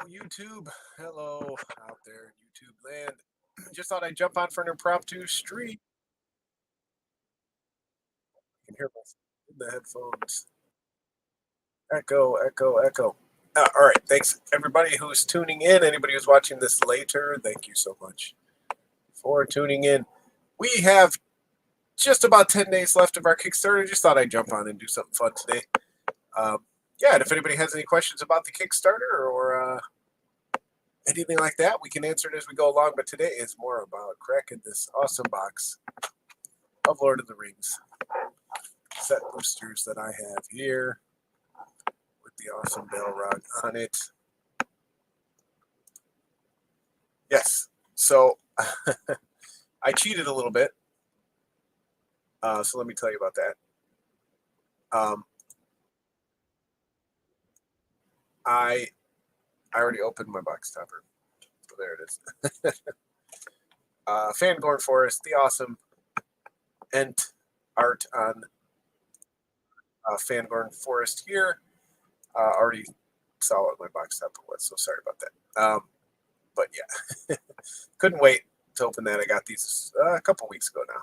YouTube. Hello out there in YouTube land. Just thought I'd jump on for an impromptu stream. You can hear myself in the headphones. Echo, echo, echo. All right. Thanks, everybody who's tuning in. Anybody who's watching this later, thank you so much for tuning in. We have just about 10 days left of our Kickstarter. Just thought I'd jump on and do something fun today. Yeah, and if anybody has any questions about the Kickstarter or anything like that, we can answer it as we go along. But today is more about cracking this awesome box of Lord of the Rings set boosters that I have here with the awesome Balrog on it. Yes, so I cheated a little bit. So let me tell you about that. I already opened my box topper. So there it is. Fangorn Forest, the awesome Ent art on Fangorn Forest here. Already saw what my box topper was, so sorry about that. But yeah, couldn't wait to open that. I got these a couple weeks ago now.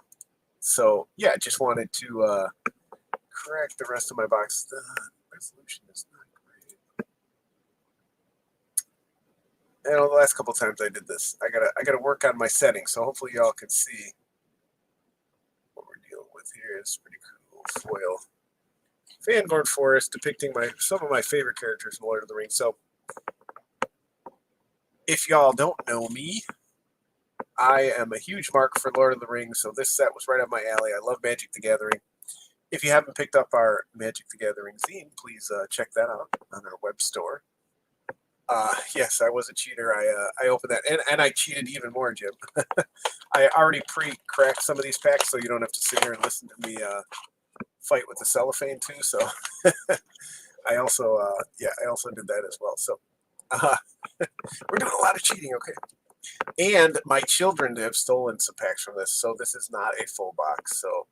So yeah, just wanted to crack the rest of my box. The resolution is not great. And the last couple times I did this, I gotta work on my settings. So hopefully y'all can see what we're dealing with here. It's pretty cool foil. Fangorn Forest depicting some of my favorite characters in Lord of the Rings. So if y'all don't know me, I am a huge mark for Lord of the Rings, so this set was right up my alley. I love Magic the Gathering. If you haven't picked up our Magic the Gathering zine, please check that out on our web store. Yes, I was a cheater. I opened that, and I cheated even more, Jim. I already pre-cracked some of these packs, so you don't have to sit here and listen to me fight with the cellophane too. So I also did that as well. So we're doing a lot of cheating, okay? And my children have stolen some packs from this, so this is not a full box. So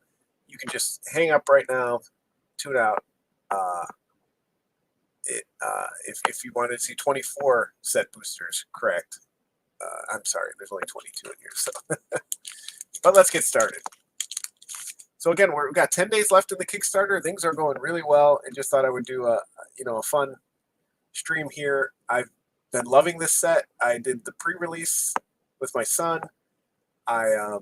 you can just hang up right now, tune out. If you wanted to see 24 set boosters cracked, I'm sorry, there's only 22 in here. So, but let's get started. So again, we've got 10 days left in the Kickstarter. Things are going really well, and just thought I would do a fun stream here. I've been loving this set. I did the pre-release with my son. I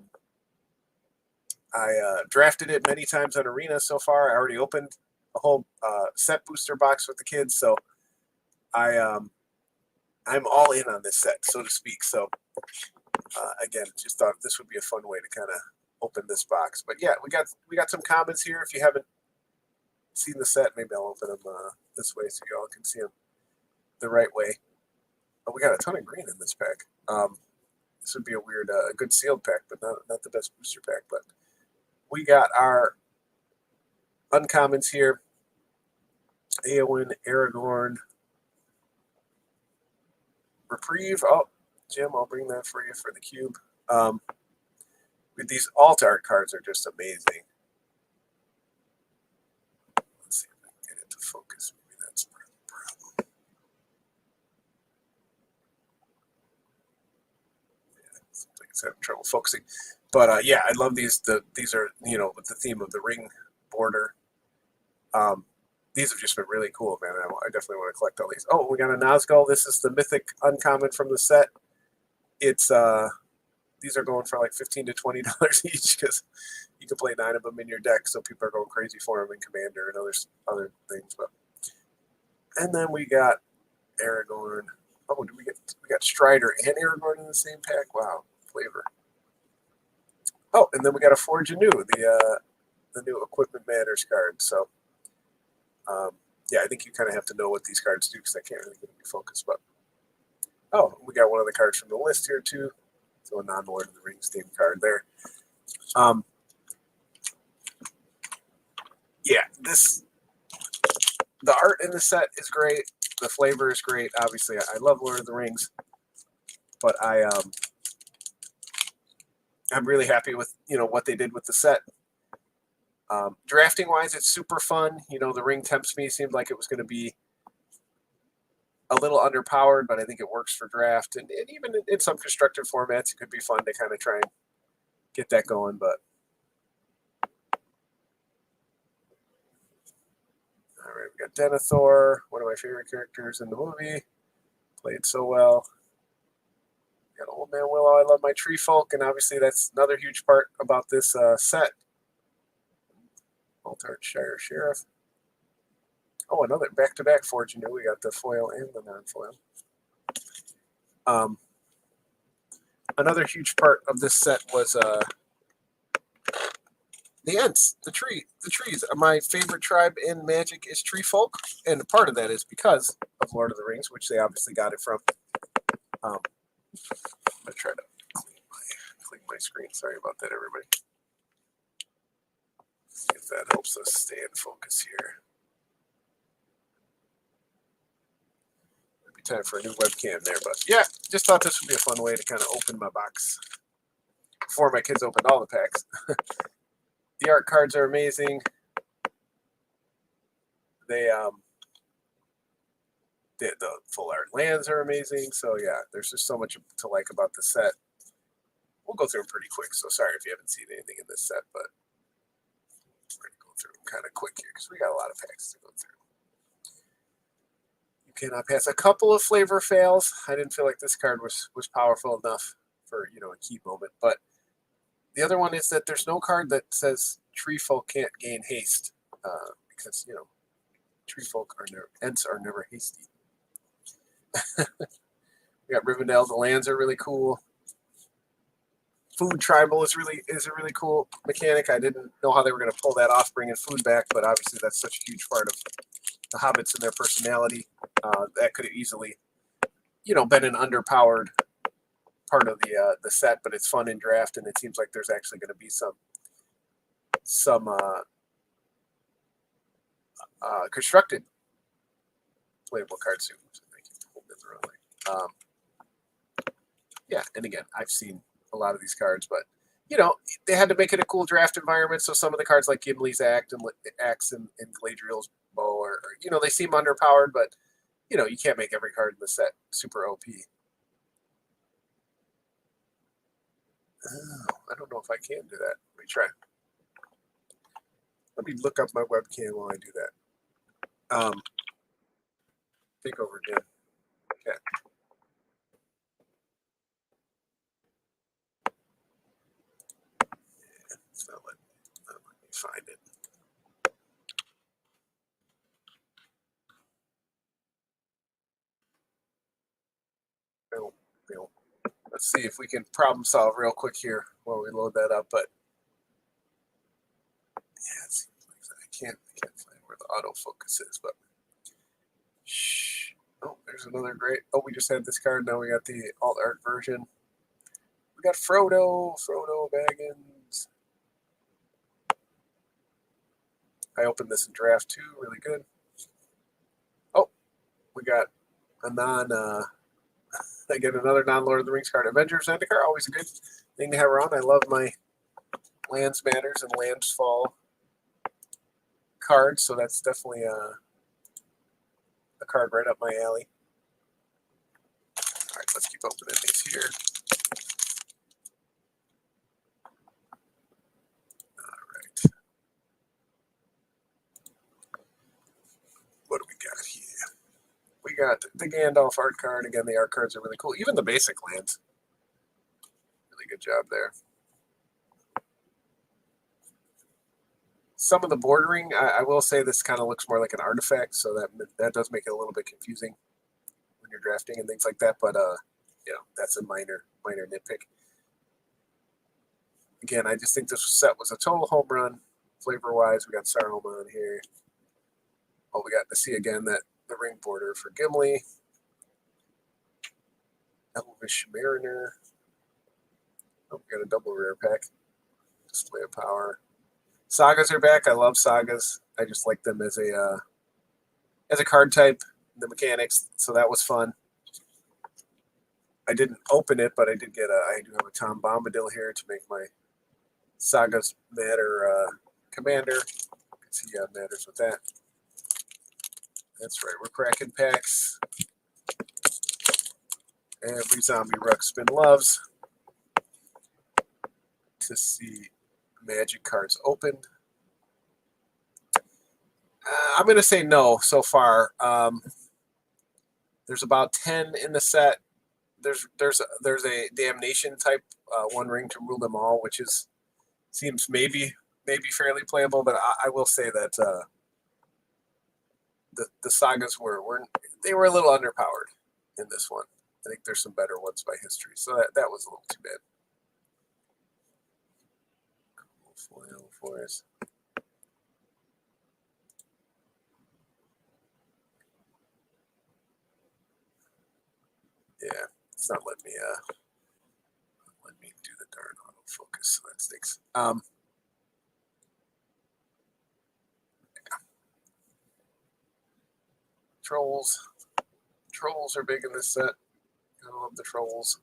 drafted it many times on Arena so far. I already opened a whole set booster box with the kids, so I'm all in on this set, so to speak. So again, just thought this would be a fun way to kind of open this box. But yeah, we got some comments here. If you haven't seen the set, maybe I'll open them this way so you all can see them the right way. Oh, we got a ton of green in this pack. This would be a weird, a good sealed pack, but not the best booster pack. But we got our uncommons here. Eowyn, Aragorn, Reprieve. Oh, Jim, I'll bring that for you for the cube. These alt art cards are just amazing. Let's see if I can get it to focus. Maybe that's part of the problem. Yeah, seems like it's having trouble focusing. But yeah, I love these. These are with the theme of the ring border. These have just been really cool, man. I definitely want to collect all these. Oh, we got a Nazgul. This is the mythic uncommon from the set. It's these are going for like $15 to $20 each because you can play 9 of them in your deck, so people are going crazy for them in Commander and other things. And then we got Aragorn. Oh, we got Strider and Aragorn in the same pack? Wow, flavor. Oh, and then we got a Forge Anew, the new Equipment Matters card. So yeah, I think you kind of have to know what these cards do because I can't really get any focus. But oh, we got one of the cards from the list here too. So a non-Lord of the Rings themed card there. Yeah, the art in the set is great. The flavor is great. Obviously, I love Lord of the Rings, but I'm really happy with what they did with the set. Drafting wise, it's super fun. The ring tempts me. It seemed like it was going to be a little underpowered, but I think it works for draft, and even in some constructed formats, it could be fun to kind of try and get that going. But all right, we got Denethor, one of my favorite characters in the movie, played so well. We got Old Man Willow. I love my tree folk, and obviously that's another huge part about this set. Altart Shire Sheriff. Oh, another back-to-back Forge. You know, we got the foil and the non-foil. Another huge part of this set was the Ents, the trees. My favorite tribe in Magic is tree folk, and part of that is because of Lord of the Rings, which they obviously got it from. I'm gonna try to clean my screen. Sorry about that, everybody. If that helps us stay in focus here. Time for a new webcam there, but yeah, just thought this would be a fun way to kind of open my box before my kids opened all the packs. The art cards are amazing. The full art lands are amazing. So yeah, there's just so much to like about the set. We'll go through them pretty quick, so sorry if you haven't seen anything in this set, but we're going to go through them kind of quick here because we got a lot of packs to go through. Cannot pass. A couple of flavor fails. I didn't feel like this card was powerful enough for, you know, a key moment. But the other one is that there's no card that says tree folk can't gain haste because, you know, tree folk are never, Ents are never hasty. We got Rivendell. The lands are really cool. Food tribal is a really cool mechanic. I didn't know how they were going to pull that off, bringing food back, but obviously that's such a huge part of the hobbits and their personality. That could have easily, you know, been an underpowered part of the set, but it's fun in draft, and it seems like there's actually going to be some constructed playable card soon. So thank you for holding it the wrong way. Yeah, and again, I've seen a lot of these cards, but you know, they had to make it a cool draft environment. So some of the cards like Gimli's Axe and Galadriel's Bow, or you know, they seem underpowered, but you know, you can't make every card in the set super OP. Oh, I don't know if I can do that. Let me try. Let me look up my webcam while I do that. Take over, Jim. Okay. Yeah, it's not letting me find it. No. Let's see if we can problem solve real quick here while we load that up. But yeah, it seems like I can't find where the autofocus is. But shh. Oh, there's another great. Oh, we just had this card. Now we got the alt art version. We got Frodo Baggins. I opened this in draft too. Really good. Oh, we got a again, another non-Lord of the Rings card. Avengers Zendikar, always a good thing to have around. I love my Lands Matters and Lands Fall cards, so that's definitely a card right up my alley. All right, let's keep opening these here. All right. What do we got here? We got the Gandalf art card. Again, the art cards are really cool. Even the basic lands. Really good job there. Some of the bordering, I will say this kind of looks more like an artifact, so that does make it a little bit confusing when you're drafting and things like that. But you know, that's a minor nitpick. Again, I just think this set was a total home run, flavor-wise. We got Saruman here. Oh, we got to see again that the ring border for Gimli. Elvish Mariner. Oh, we got a double rare pack. Display of Power. Sagas are back. I love sagas. I just like them as a card type, the mechanics. So that was fun. I didn't open it, but I did get I do have a Tom Bombadil here to make my Sagas Matter commander. You can see matters with that. That's right. We're cracking packs. Every zombie ruckspin loves to see magic cards opened. I'm going to say no so far. There's about 10 in the set. There's a damnation type one ring to rule them all, which seems maybe fairly playable, but I will say that the sagas were a little underpowered in this one. I think there's some better ones by history, so that was a little too bad. Cool foil for us. Yeah, it's not letting me do the darn autofocus, so that stinks. Trolls are big in this set. I love the trolls.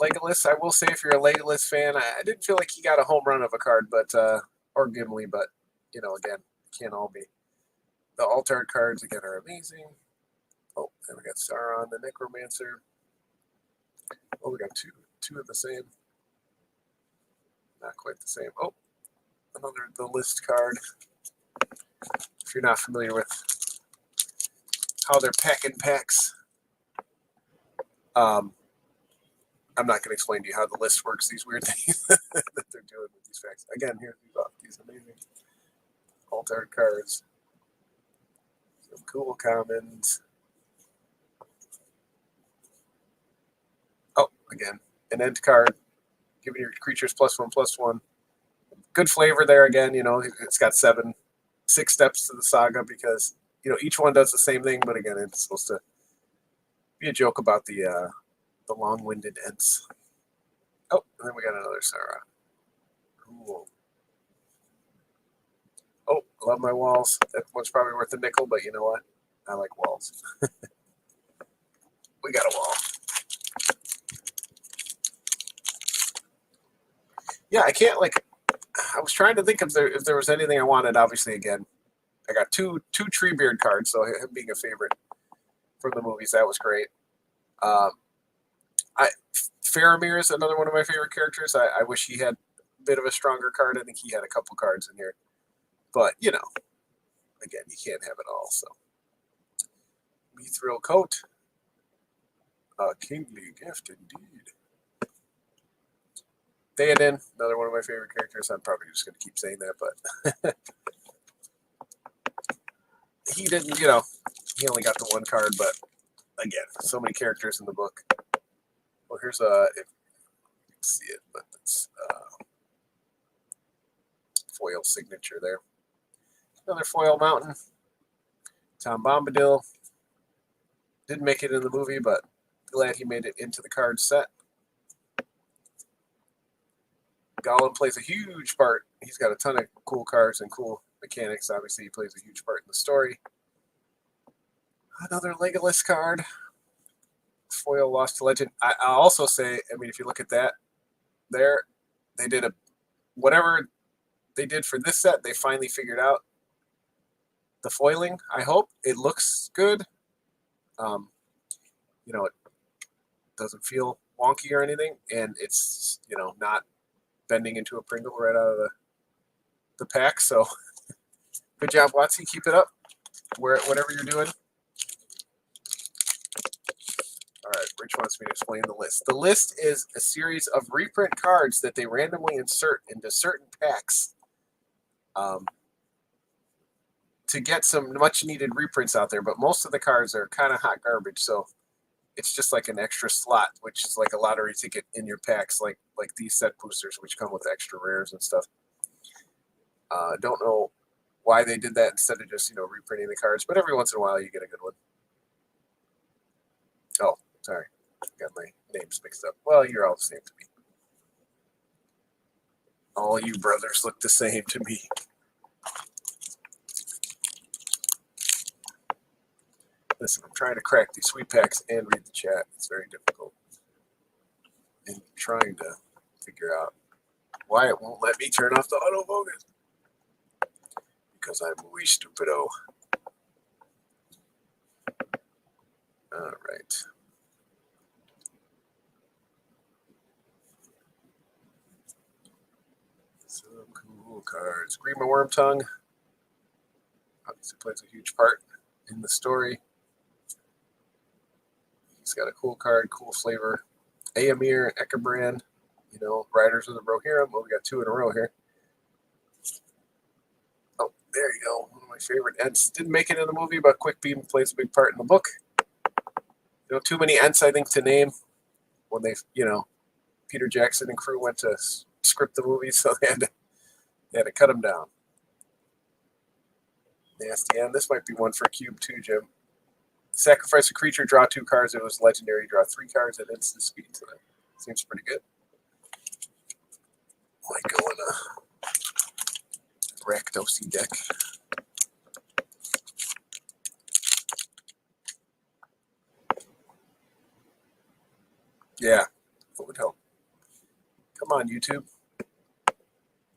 Legolas, I will say, if you're a Legolas fan, I didn't feel like he got a home run of a card, but or Gimli, but again, can't all be. The alt-art cards again are amazing. Oh, and we got Sauron, the Necromancer. Oh, we got two of the same. Not quite the same. Oh, the list card. If you're not familiar with how they're packing packs, I'm not going to explain to you how the list works. These weird things that they're doing with these packs. Again, here's these amazing alt-art cards. Some cool commons. Oh, again, an end card, giving your creatures +1/+1. Good flavor there again. It's got 6 steps to the saga because each one does the same thing, but again, it's supposed to be a joke about the long-winded ends. Oh, and then we got another Sarah. Cool. Oh, love my walls. That one's probably worth a nickel, but you know what? I like walls. We got a wall. Yeah, I can't I was trying to think if there was anything I wanted. Obviously, again, I got two Treebeard cards, so him being a favorite from the movies, that was great. Faramir is another one of my favorite characters. I wish he had a bit of a stronger card. I think he had a couple cards in here, but again, you can't have it all. So, Mithril Coat, a kingly gift indeed. Theoden, another one of my favorite characters. I'm probably just going to keep saying that, but he didn't, he only got the one card, but again, so many characters in the book. Well, here's if you can see it, but it's foil signature there. Another foil mountain. Tom Bombadil. Didn't make it in the movie, but glad he made it into the card set. Gollum plays a huge part. He's got a ton of cool cards and cool mechanics. Obviously, he plays a huge part in the story. Another Legolas card. Foil Lost to Legend. I'll also say, if you look at that there, they did whatever they did for this set, they finally figured out the foiling. I hope it looks good. It doesn't feel wonky or anything, and it's not bending into a Pringle right out of the pack. So good job, Watsy. Keep it up. Whatever you're doing. All right, Rich wants me to explain the list. The list is a series of reprint cards that they randomly insert into certain packs to get some much-needed reprints out there. But most of the cards are kind of hot garbage, so it's just like an extra slot, which is like a lottery ticket in your packs, like these set boosters, which come with extra rares and stuff. Don't know why they did that instead of just reprinting the cards, but every once in a while you get a good one. Oh, sorry, got my names mixed up. Well, you're all the same to me. All you brothers look the same to me. Listen, I'm trying to crack these sweet packs and read the chat. It's very difficult. And trying to figure out why it won't let me turn off the autofocus. Because I'm muy stupido. All right. Some cool cards. Grima Wormtongue. Obviously plays a huge part in the story. He's got a cool card, cool flavor. Aemir and Ekabrand. You know, Riders of the Rohirrim. Well, we got 2 in a row here. Oh, there you go. One of my favorite Ents. Didn't make it in the movie, but Quick Beam plays a big part in the book. You know, too many Ents, I think, to name when they, you know, Peter Jackson and crew went to script the movie, so they had to cut them down. Nasty End. This might be one for Cube too, Jim. Sacrifice a creature, draw 2 cards. It was legendary. Draw 3 cards at instant speed. So that seems pretty good. Might go in a Rakdos deck. Yeah, it would help. Come on, YouTube.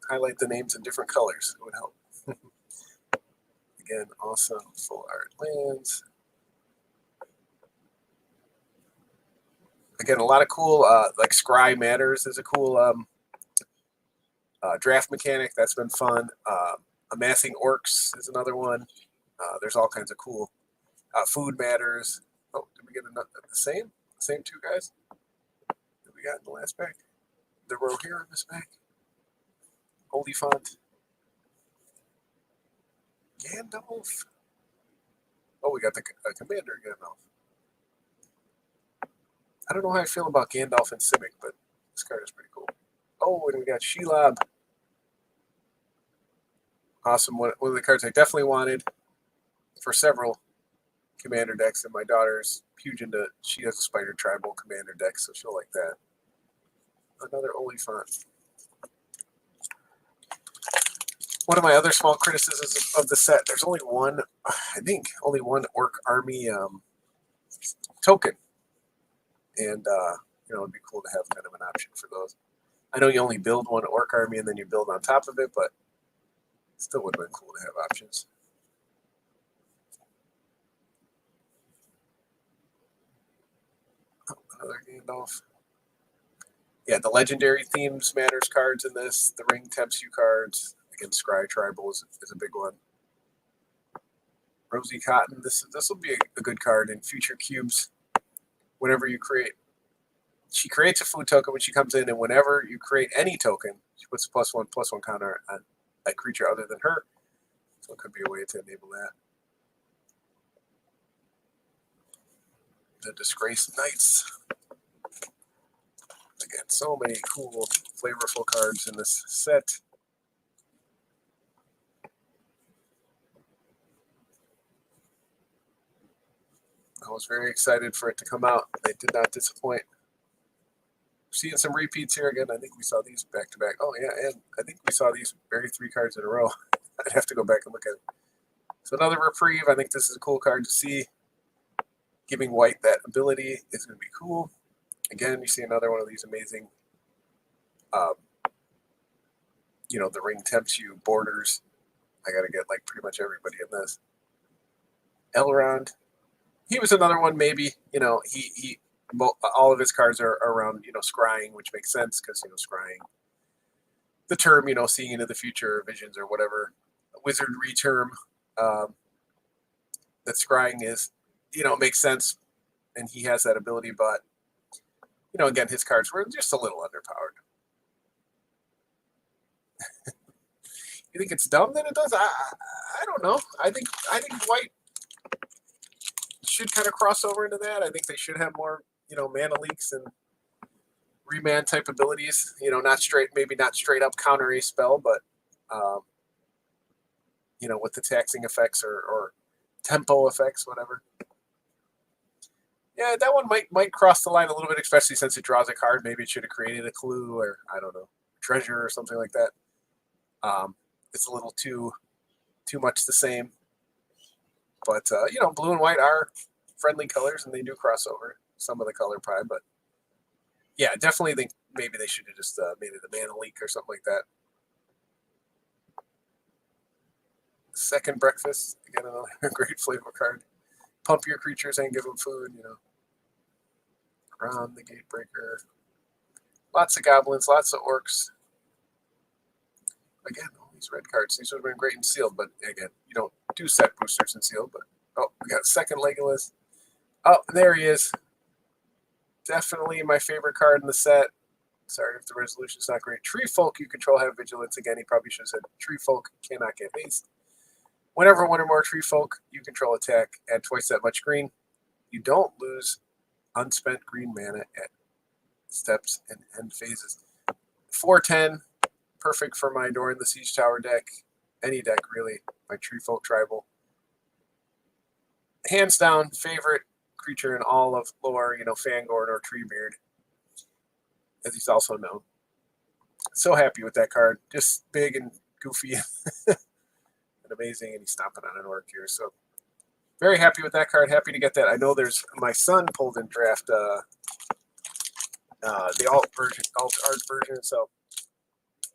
Highlight the names in different colors. It would help. Again, awesome full art lands. Again, a lot of cool, like Scry Matters is a cool draft mechanic. That's been fun. Amassing Orcs is another one. There's all kinds of cool. Food Matters. Oh, did we get the same? The same 2 guys that we got in the last pack? The Rohirrim in this pack. Oliphant. Gandalf. Oh, we got the Commander Gandalf. I don't know how I feel about Gandalf and Simic, but this card is pretty cool. Oh, and we got Shelob. Awesome. One of the cards I definitely wanted for several Commander decks, and my daughter's huge into, she has a Spider Tribal Commander deck, so she'll like that. Another Oliphant. One of my other small criticisms of the set, there's only one, I think, only one Orc Army token. And, you know, it'd be cool to have kind of an option for those. I know you only build one Orc Army and then you build on top of it, but still would have been cool to have options. Oh, another Gandalf. Yeah, the Legendary Themes Matters cards in this. The Ring Tempts You cards. Again, Scry Tribal is a big one. Rosie Cotton. This will be a good card in future cubes. Whenever you create, she creates a food token when she comes in, and whenever you create any token, she puts a +1/+1 counter on a creature other than her. So it could be a way to enable that. The Disgraced Knights. Again, so many cool, flavorful cards in this set. I was very excited for it to come out. They did not disappoint. Seeing some repeats here again. I think we saw these back to back. Oh yeah, and I think we saw these very 3 cards in a row. I'd have to go back and look at it. So another Reprieve. I think this is a cool card to see. Giving white that ability is going to be cool. Again, you see another one of these amazing, you know, the Ring Tempts You borders. I got to get like pretty much everybody in this. Elrond. He was another one, maybe. You know, he all of his cards are around, you know, scrying, which makes sense because, you know, scrying, the term, you know, seeing into the future, visions or whatever, wizardry term that scrying is, you know, it makes sense, and he has that ability, but, you know, again, his cards were just a little underpowered. You think it's dumb that it does? I don't know. I think white should kind of cross over into that. I think they should have more, you know, mana leaks and remand type abilities. You know, maybe not straight up counter a spell, but you know, with the taxing effects or tempo effects, whatever. Yeah, that one might cross the line a little bit, especially since it draws a card. Maybe it should have created a clue or, I don't know, treasure or something like that. It's a little too much the same. But, you know, blue and white are friendly colors, and they do cross over some of the color pie. But, yeah, definitely think maybe they should have just made it a mana leak or something like that. Second Breakfast, again, another great flavor card. Pump your creatures and give them food, you know. Around the Gatebreaker. Lots of goblins, lots of orcs. Again, all these red cards. These would have been great in sealed, but again, you don't do set boosters in sealed. But oh, we got a second Legolas. Oh, there he is. Definitely my favorite card in the set. Sorry if the resolution's not great. Tree Folk you control have vigilance. Again, he probably should have said Tree Folk cannot get haste. Whenever one or more Tree Folk you control attack, add twice that much green. You don't lose unspent green mana at steps and end phases. 4/10, perfect for my Doran the Siege Tower deck. Any deck, really. My Tree Folk Tribal. Hands down, favorite creature in all of lore, Fangorn or Treebeard, as he's also known. So happy with that card. Just big and goofy and amazing, and he's stomping on an orc here. So very happy with that card. Happy to get that. I know there's my son pulled in draft the alt art version, so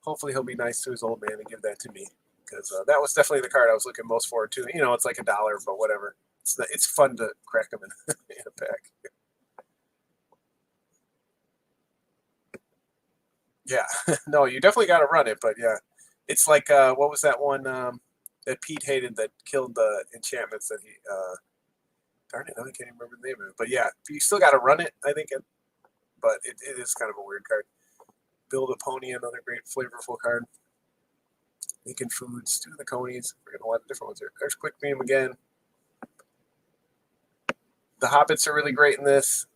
hopefully he'll be nice to his old man and give that to me, because that was definitely the card I was looking most forward to. It's like $1, but whatever. It's fun to crack them in, in a pack. Yeah, no, you definitely got to run it, but yeah, it's like what was that one that Pete hated that killed the enchantments that he darn it, I can't even remember the name of it. But yeah, you still got to run it, I think. But it is kind of a weird card. Build a Pony, another great flavorful card. Making foods, do the conies. We're getting a lot of different ones here. There's Quick Beam again. The Hobbits are really great in this.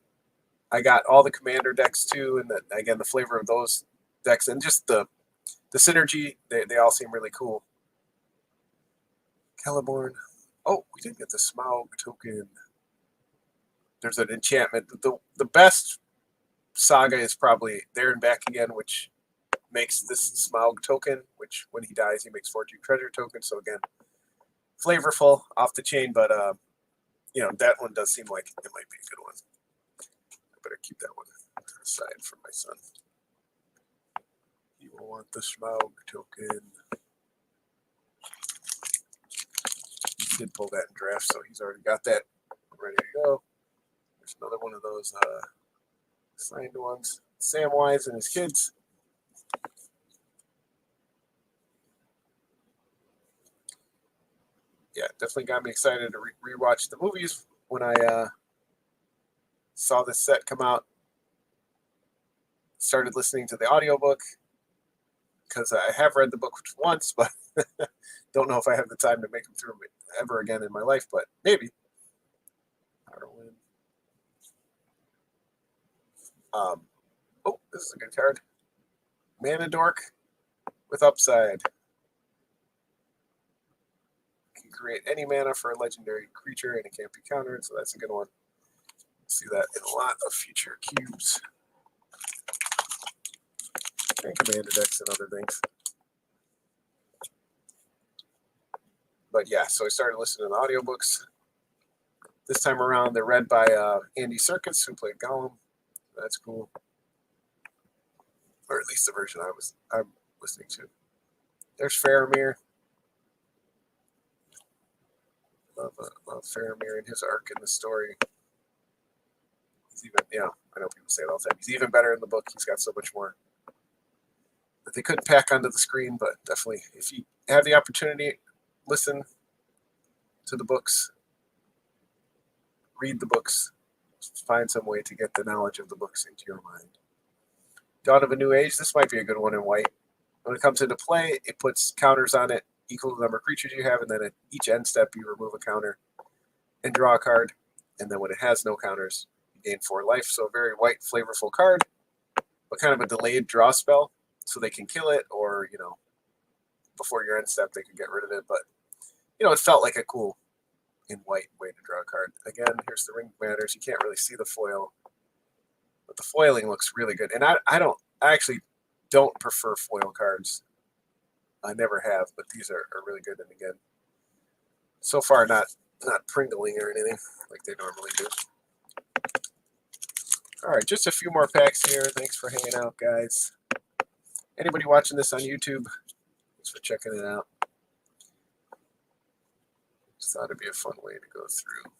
I got all the Commander decks too, and again the flavor of those decks and just the synergy. They all seem really cool. Celeborn. Oh, we did get the Smaug token. There's an enchantment. The best saga is probably There and Back Again, which makes this Smaug token, which when he dies, he makes 14 treasure tokens. So again, flavorful, off the chain, but that one does seem like it might be a good one. I better keep that one aside for my son. He will want the Smaug token. He did pull that in draft, so he's already got that ready to go. There's another one of those signed ones. Samwise and his kids. Yeah, definitely got me excited to rewatch the movies when I saw this set come out. Started listening to the audiobook because I have read the book once, but don't know if I have the time to make them through ever again in my life, but maybe. Oh, this is a good card. Mana Dork with upside. Can create any mana for a legendary creature and it can't be countered, so that's a good one. See that in a lot of future cubes. And commander decks and other things. But yeah, so I started listening to the audiobooks. This time around, they're read by Andy Serkis, who played Gollum. That's cool. Or at least the version I'm listening to. There's Faramir. Love Faramir and his arc in the story. He's even, I know people say it all the time. He's even better in the book. He's got so much more that they couldn't pack onto the screen, but definitely, if you have the opportunity, listen to the books, read the books, find some way to get the knowledge of the books into your mind. Dawn of a New Age, this might be a good one in white. When it comes into play, it puts counters on it equal to the number of creatures you have, and then at each end step, you remove a counter and draw a card, and then when it has no counters, you gain 4 life. So a very white, flavorful card, but kind of a delayed draw spell, so they can kill it, or, before your end step, they can get rid of it. But, it felt like a cool, in white, way to draw a card. Again, here's the Ring Matters. You can't really see the foil, but the foiling looks really good. And I actually don't prefer foil cards. I never have, but these are really good. And again, so far not pringling or anything like they normally do. All right, just a few more packs here. Thanks for hanging out, guys. Anybody watching this on YouTube, thanks for checking it out. Just thought it'd be a fun way to go through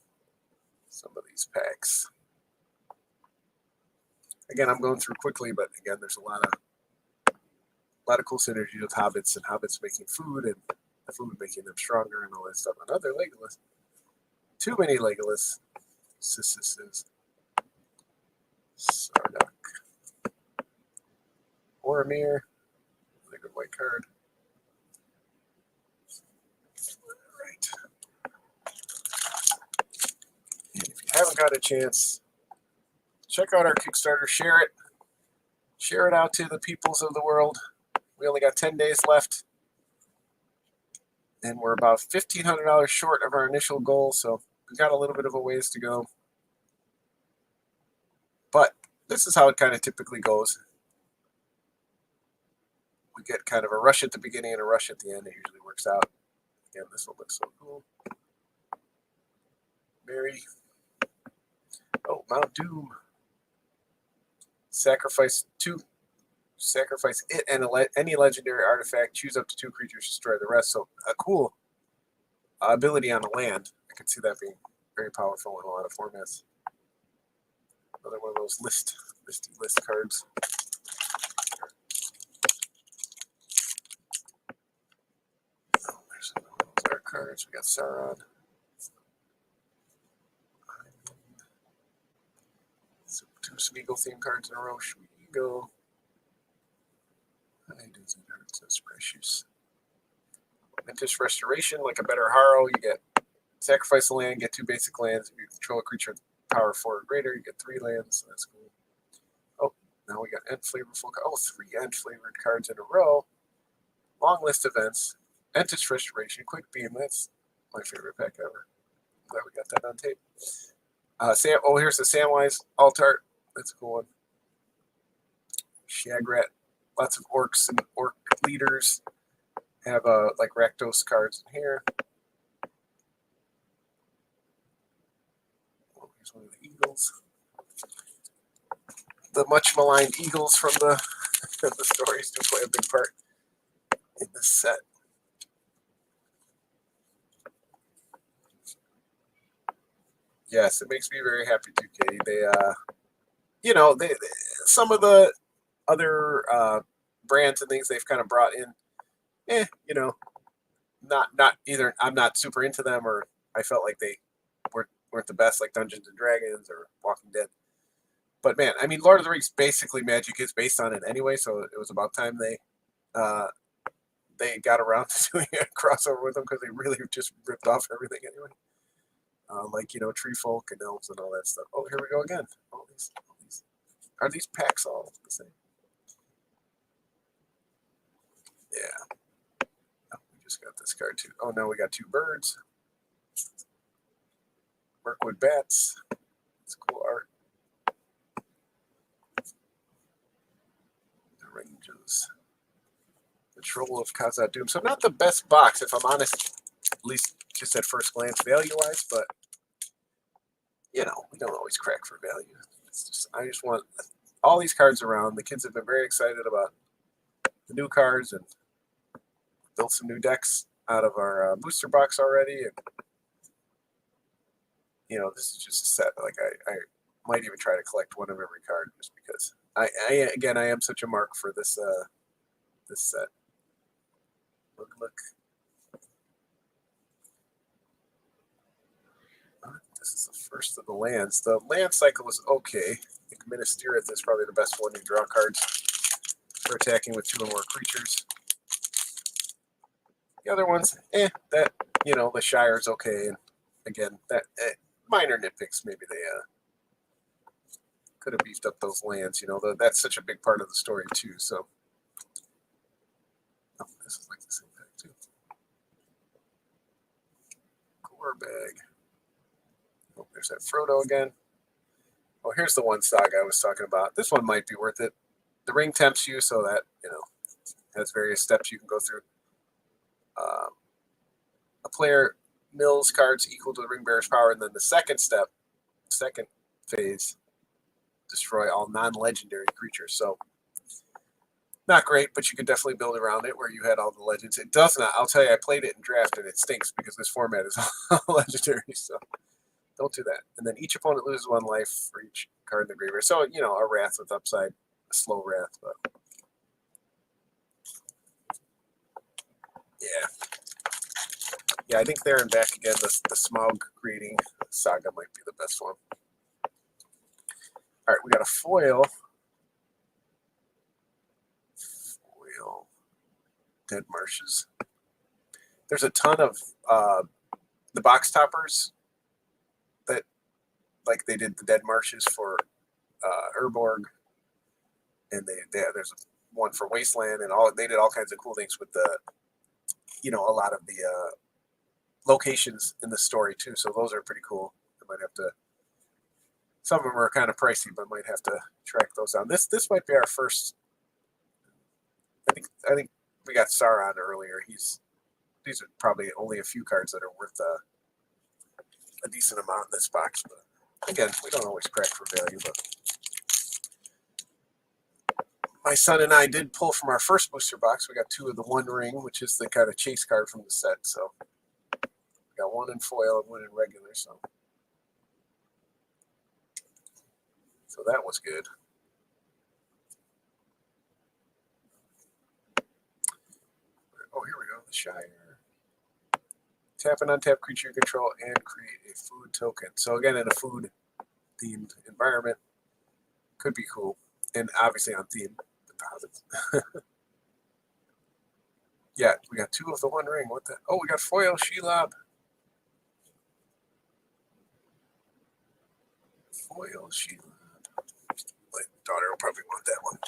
some of these packs. Again, I'm going through quickly, but again, there's a lot of A lot of cool synergy with hobbits and hobbits making food and the food making them stronger and all that stuff. Another Legolas. Too many Legolas. Sisses. Sardak. Boromir. Really good white card. Right. And if you haven't got a chance, check out our Kickstarter. Share it. Share it out to the peoples of the world. We only got 10 days left. And we're about $1,500 short of our initial goal, so we've got a little bit of a ways to go. But this is how it kind of typically goes. We get kind of a rush at the beginning and a rush at the end. It usually works out. Again, this one looks so cool. Mary. Oh, Mount Doom. Sacrifice it and any legendary artifact. Choose up to 2 creatures, destroy the rest. So a cool ability on a land. I could see that being very powerful in a lot of formats. Another one of those list cards. Oh, there's one of those art cards. We got Sauron. So 2 Smeagol theme cards in a row. Smeagol. That's precious. Vintage Restoration, like a better Harrow, you get sacrifice a land, get 2 basic lands. If you control a creature with power 4 or greater, you get 3 lands. So that's cool. Oh, now we got end flavorful. Oh, 3 end flavored cards in a row. Long list events. Vintage Restoration, Quick Beam. That's my favorite pack ever. Glad we got that on tape. Here's the Samwise Altar. That's a cool one. Shagrat. Lots of orcs and orc leaders have like Rakdos cards in here. Oh, here's one of the eagles. The much maligned eagles from the the stories do play a big part in this set. Yes, it makes me very happy too, Katie. They, some of the other brands and things they've kind of brought in, not either. I'm not super into them, or I felt like they weren't the best, like Dungeons and Dragons or Walking Dead. But man, I mean, Lord of the Rings basically Magic is based on it anyway, so it was about time they got around to doing a crossover with them, because they really just ripped off everything anyway. Like Tree Folk and Elves and all that stuff. Oh, here we go again. All these. Are these packs all the same? Yeah. Oh, we just got this card too. Oh, now we got 2 birds. Mirkwood bats. It's cool art. The ranges. The Troll of Khazad Dûm. So not the best box, if I'm honest. At least just at first glance, value-wise. But we don't always crack for value. I just want all these cards around. The kids have been very excited about the new cards and built some new decks out of our booster box already. And this is just a set. Like I might even try to collect one of every card, just because I am such a mark for this this set. Look. This is the first of the lands. The land cycle is okay. I think Minas Tirith is probably the best one. You draw cards for attacking with 2 or more creatures. The other ones, the Shire is okay. And again, that minor nitpicks. Maybe they could have beefed up those lands. That's such a big part of the story too. So, oh, this is like the same pack too. Core bag. Oh, there's that Frodo again. Oh, here's the one saga I was talking about. This one might be worth it. The ring tempts you, so that has various steps you can go through. A player mills cards equal to the ring bearer's power, and then the second phase, destroy all non-legendary creatures. So not great, but you could definitely build around it where you had all the legends. It does not. I'll tell you, I played it in draft and it stinks because this format is all legendary. So don't do that. And then each opponent loses 1 life for each card in the graveyard. So a wrath with upside, a slow wrath, but Yeah, I think there and back again, the Smaug creating saga might be the best one. All right, we got a foil. Foil. Dead Marshes. There's a ton of the box toppers that, like they did the Dead Marshes for Urborg, and there's one for Wasteland, and they did all kinds of cool things with the, a lot of the locations in the story too. So those are pretty cool. I might have to. Some of them are kind of pricey, but might have to track those down. This might be our first. I think we got Sauron earlier. These are probably only a few cards that are worth a decent amount in this box. But again, we don't always crack for value. But my son and I did pull from our first booster box. We got 2 of the One Ring, which is the kind of chase card from the set. So we got 1 in foil and 1 in regular. So that was good. Oh, here we go. The Shire. Tap an untapped creature you control and create a food token. So again, in a food-themed environment, could be cool. And obviously on theme, deposits. Yeah, we got 2 of the One Ring. What the? Oh, we got foil Shelob. Foil Shelob. My daughter will probably want that one.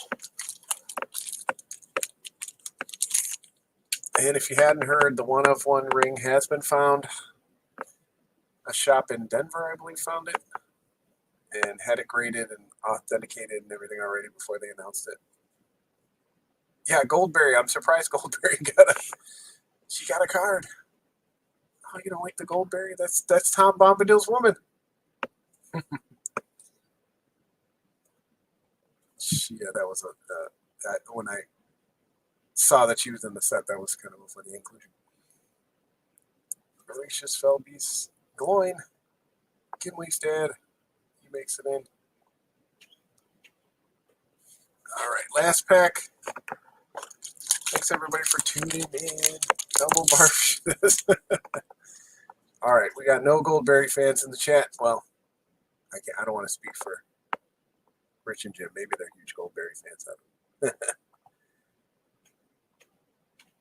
And if you hadn't heard, the One of One Ring has been found. A shop in Denver, I believe, found it and had it graded and authenticated and everything already before they announced it. Yeah, Goldberry. I'm surprised Goldberry she got a card. Oh, you don't like the Goldberry? That's Tom Bombadil's woman. Yeah, that was when I saw that she was in the set, that was kind of a funny inclusion. Voracious Felbeast, Gloin, Gimli's dad. He makes it in. All right, last pack. Thanks everybody for tuning in. Double barf. All right, we got no Goldberry fans in the chat. Well, I don't want to speak for Rich and Jim. Maybe they're huge Goldberry fans of it.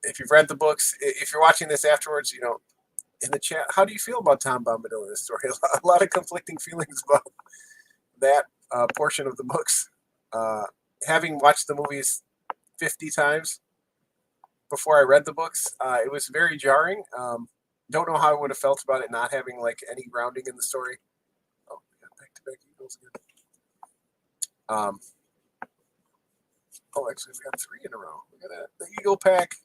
If you've read the books, if you're watching this afterwards, in the chat, how do you feel about Tom Bombadil in this story? A lot of conflicting feelings about that portion of the books. Having watched the movies 50 times before I read the books, it was very jarring. Don't know how I would have felt about it not having like any grounding in the story. Oh, we got back-to-back Eagles again. Oh, actually, we got 3 in a row. Look at that. The Eagle pack.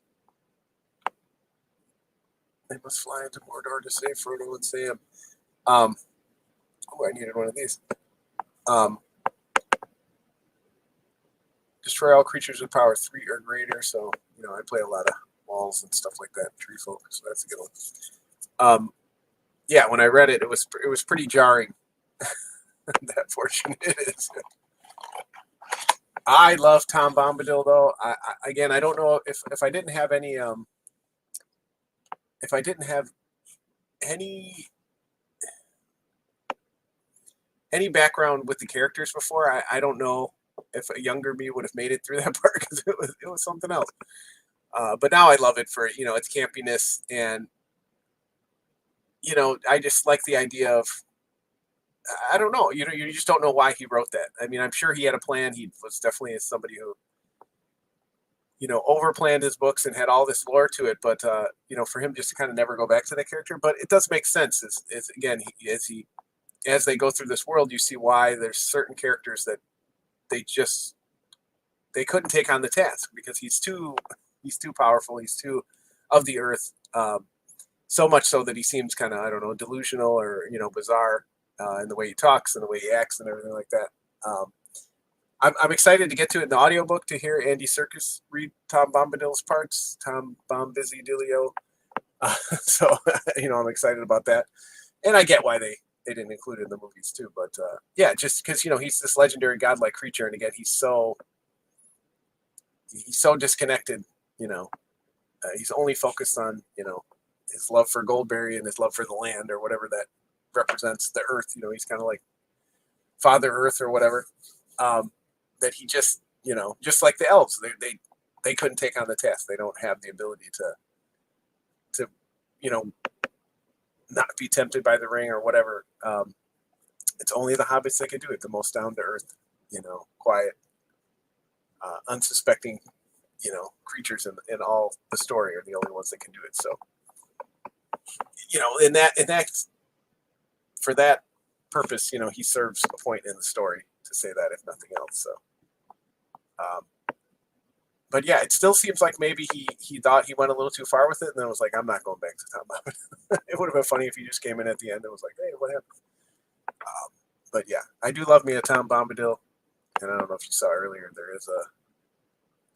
They must fly into Mordor to save Frodo and Sam. Oh, I needed one of these. Destroy all creatures with power 3 or greater. So, I play a lot of walls and stuff like that. Tree folk, so that's a good one. Yeah, when I read it, it was pretty jarring. That portion it is. I love Tom Bombadil though. Again, I don't know if I didn't have any if I didn't have any background with the characters before, I don't know if a younger me would have made it through that part because it was something else. But now I love it for its campiness, and I just like the idea of, I don't know, you just don't know why he wrote that. I mean, I'm sure he had a plan. He was definitely somebody who overplanned his books and had all this lore to it. But for him just to kind of never go back to that character, but it does make sense. Is again, as they go through this world, you see why there's certain characters that they couldn't take on the task because he's too powerful. He's too of the earth. So much so that he seems kind of, I don't know, delusional or bizarre in the way he talks and the way he acts and everything like that. I'm excited to get to it in the audiobook to hear Andy Serkis read Tom Bombadil's parts, Tom Bombizidilio. So I'm excited about that, and I get why they didn't include it in the movies too. But yeah, just because he's this legendary godlike creature, and again he's so disconnected. He's only focused on his love for Goldberry and his love for the land, or whatever that represents, the earth. You know, he's kind of like Father Earth or whatever. That he just, you know, just like the elves, they couldn't take on the task. They don't have the ability to you know, not be tempted by the ring or whatever. It's only the hobbits that can do it. The most down to earth, you know, quiet, unsuspecting, you know, creatures in all the story are the only ones that can do it. So, you know, in that for that purpose, you know, he serves a point in the story to say that, if nothing else. So, but yeah, it still seems like maybe he thought he went a little too far with it, and then was like, I'm not going back to Tom Bombadil. It would have been funny if he just came in at the end and was like, hey, what happened? But yeah, I do love me a Tom Bombadil, and I don't know if you saw earlier, there is a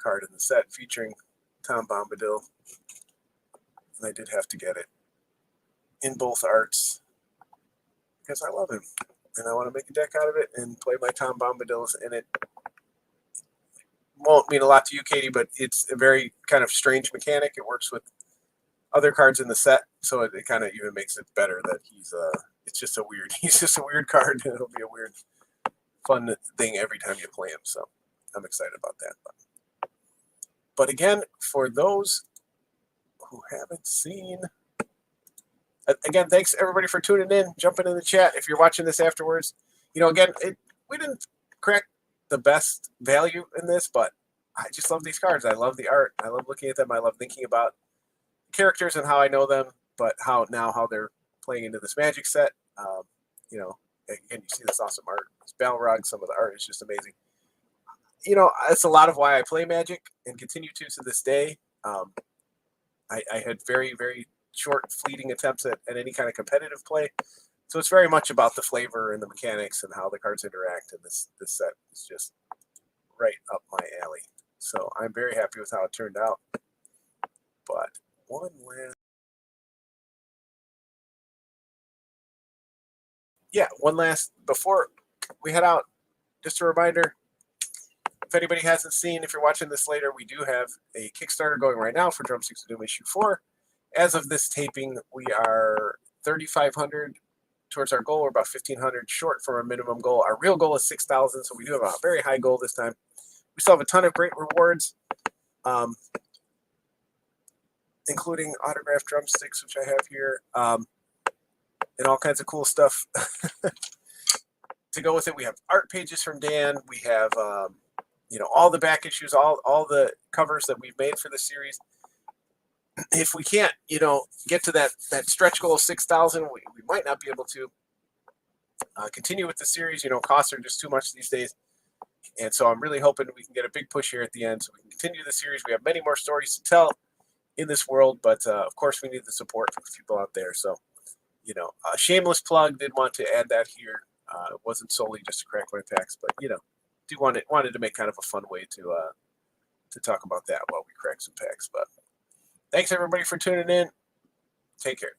card in the set featuring Tom Bombadil, and I did have to get it in both arts because I love him, and I want to make a deck out of it and play my Tom Bombadils in it. Won't mean a lot to you, Katie, but it's a very kind of strange mechanic. It works with other cards in the set, so it kind of even makes it better that it's just a weird, he's just a weird card, and it'll be a weird, fun thing every time you play him. So I'm excited about that. But again, for those who haven't seen, again, thanks everybody for tuning in, jumping in the chat. If you're watching this afterwards, you know, again, we didn't crack the best value in this, but I just love these cards. I love the art. I love looking at them. I love thinking about characters and how I know them, but how they're playing into this Magic set. You know, again, you see this awesome art. This Balrog, some of the art is just amazing. You know, that's a lot of why I play Magic and continue to this day. I had very, very short, fleeting attempts at any kind of competitive play. So it's very much about the flavor and the mechanics and how the cards interact. And this set is just right up my alley. So I'm very happy with how it turned out. But one last, before we head out, just a reminder, if anybody hasn't seen, if you're watching this later, we do have a Kickstarter going right now for Drumsticks of Doom issue 4. As of this taping, we are 3,500 towards our goal. We're about 1,500 short from our minimum goal. Our real goal is 6,000, so we do have a very high goal this time. We still have a ton of great rewards, including autographed drumsticks, which I have here, and all kinds of cool stuff to go with it. We have art pages from Dan. We have, you know, all the back issues, all the covers that we've made for the series. If we can't, you know, get to that stretch goal of 6,000, we might not be able to continue with the series. You know, costs are just too much these days. And so I'm really hoping we can get a big push here at the end so we can continue the series. We have many more stories to tell in this world, but of course we need the support from people out there. So, you know, a shameless plug, did want to add that here. It wasn't solely just to crack my packs, but, you know, wanted to make kind of a fun way to talk about that while we crack some packs. But thanks everybody for tuning in. Take care.